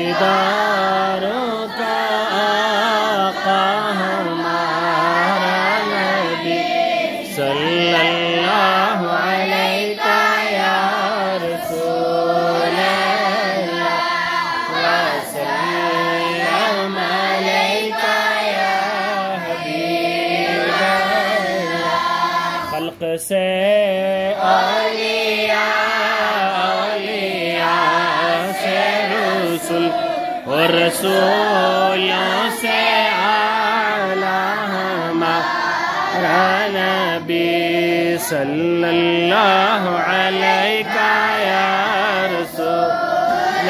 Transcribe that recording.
ताजदारों का आका हमारा नबी सल्लल्लाहु अलैका या रसूल अल्लाह वसल्लम अलैका या हबीब अल्लाह। खल्क से और रसूलों से आला हमारा नबी सल्लल्लाहु अलैका या रसूल